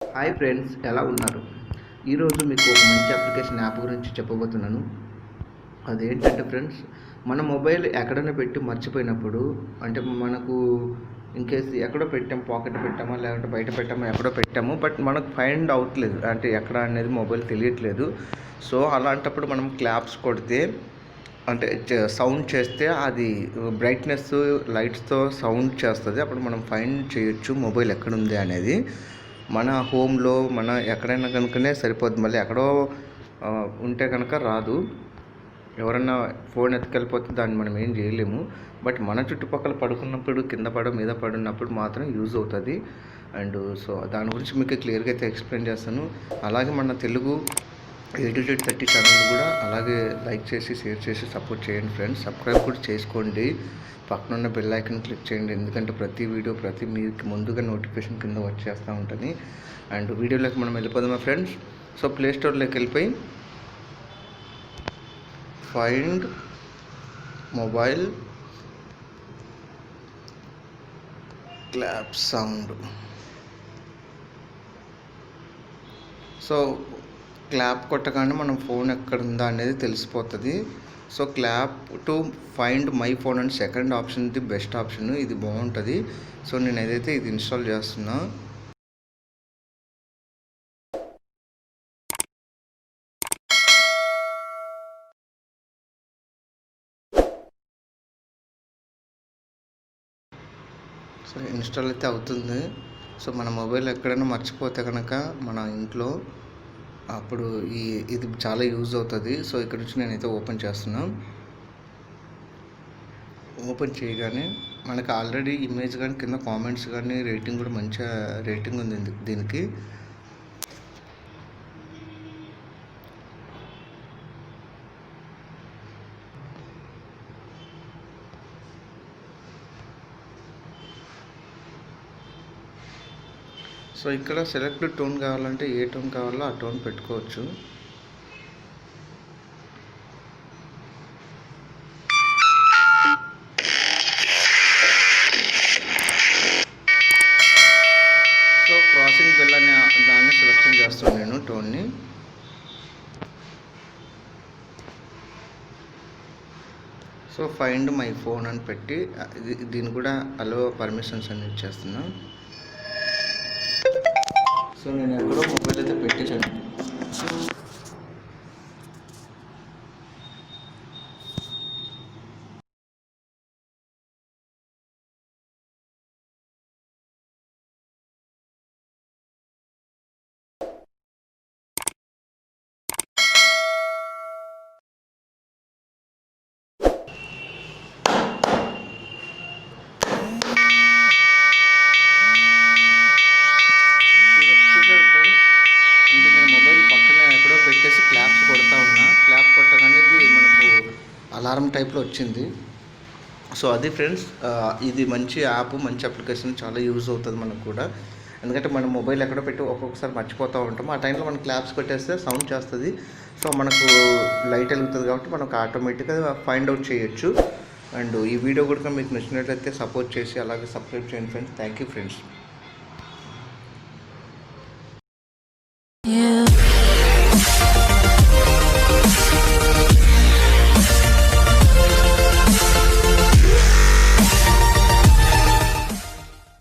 Hi friends, ఎలా ఉన్నారు? ఈరోజు మీకు ఒక మంచి అప్లికేషన్ యాప్ గురించి చెప్పబోతున్నాను. అదేంటంటే ఫ్రెండ్స్, మన మొబైల్ ఎక్కడైనా పెట్టి మర్చిపోయినప్పుడు, అంటే మనకు ఇన్కేస్ ఎక్కడో పెట్టాము, పాకెట్ పెట్టామా లేదంటే బయట పెట్టామా, ఎక్కడో పెట్టాము, బట్ మనకు ఫైండ్ అవట్లేదు, అంటే ఎక్కడ అనేది మొబైల్ తెలియట్లేదు. సో అలాంటప్పుడు మనం క్లాప్స్ కొడితే, అంటే సౌండ్ చేస్తే అది బ్రైట్నెస్ లైట్స్తో సౌండ్ చేస్తుంది. అప్పుడు మనం ఫైండ్ చేయొచ్చు మొబైల్ ఎక్కడుంది అనేది. మన హోమ్లో మన ఎక్కడైనా కనుకనే సరిపోద్ది, మళ్ళీ ఎక్కడో ఉంటే కనుక రాదు. ఎవరన్నా ఫోన్ ఎత్తుకెళ్ళిపోతే దాన్ని మనం ఏం చేయలేము. బట్ మన చుట్టుపక్కల పడుకున్నప్పుడు, కింద మీద పడినప్పుడు మాత్రం యూజ్ అవుతుంది. అండ్ సో దాని గురించి మీకు క్లియర్గా అయితే ఎక్స్ప్లెయిన్ చేస్తాను. అలాగే మన తెలుగు A-Z-30 ఛానల్ కూడా అలాగే లైక్ చేసి, షేర్ చేసి సపోర్ట్ చేయండి ఫ్రెండ్స్. సబ్స్క్రైబ్ కూడా చేసుకోండి. పక్కన ఉన్న బెల్ ఐకన్ క్లిక్ చేయండి, ఎందుకంటే ప్రతి వీడియో మీకు ముందుగా నోటిఫికేషన్ కింద వచ్చేస్తూ ఉంటుంది. అండ్ వీడియోలోకి మనం వెళ్ళిపోదామా ఫ్రెండ్స్. సో ప్లే స్టోర్లోకి వెళ్ళిపోయి find mobile clap sound. So clap కొట్టగానే మనం ఫోన్ ఎక్కడ ఉందా అనేది తెలిసిపోతుంది. So clap to find my phone and second option ఇది బెస్ట్ ఆప్షన్, ఇది బాగుంటుంది. సో నేను ఏదైతే ఇది ఇన్స్టాల్ చేస్తున్నా. సో ఇన్స్టాల్ అయితే అవుతుంది. సో మన మొబైల్ ఎక్కడైనా మర్చిపోతే కనుక మన ఇంట్లో, అప్పుడు ఇది చాలా యూజ్ అవుతుంది. సో ఇక్కడ నుంచి నేనైతే ఓపెన్ చేస్తున్నా. ఓపెన్ చేయగానే మనకు ఆల్రెడీ ఇమేజ్ కానీ కింద కామెంట్స్ కానీ రేటింగ్ కూడా మంచిగా రేటింగ్ ఉంది దీనికి. సో ఇక్కడ సెలెక్ట్ టోన్ కావాలంటే ఏ టోన్ కావాలో ఆ టోన్ పెట్టుకోవచ్చు. సో క్రాసింగ్ బెల్ అనే దాన్ని సెలెక్షన్ చేస్తాను నేను టోన్ని. సో ఫైండ్ మై ఫోన్ అని పెట్టి దీన్ని కూడా అలో పర్మిషన్స్ అని ఇచ్చేస్తున్నా. సో నేను ఎక్కడో మొబైల్ అయితే పెట్టేశాను. క్లాప్స్ కొడతా ఉన్నా, క్లాప్ కొట్టగానే మనకు అలారం టైప్లో వచ్చింది. సో అది ఫ్రెండ్స్, ఇది మంచి యాప్, మంచి అప్లికేషన్, చాలా యూజ్ అవుతుంది మనకు కూడా. ఎందుకంటే మన మొబైల్ ఎక్కడో పెట్టి ఒక్కొక్కసారి మర్చిపోతూ ఉంటాము. ఆ టైంలో మనం క్లాప్స్ కొట్టేస్తే సౌండ్ చేస్తుంది. సో మనకు లైట్ వెలుగుతుంది కాబట్టి మనకు ఆటోమేటిక్గా ఫైండ్ అవుట్ చేయొచ్చు. అండ్ ఈ వీడియో కూడా మీకు నచ్చినట్లయితే సపోర్ట్ చేసి అలాగే సబ్స్క్రైబ్ చేయండి ఫ్రెండ్స్. Thank you friends.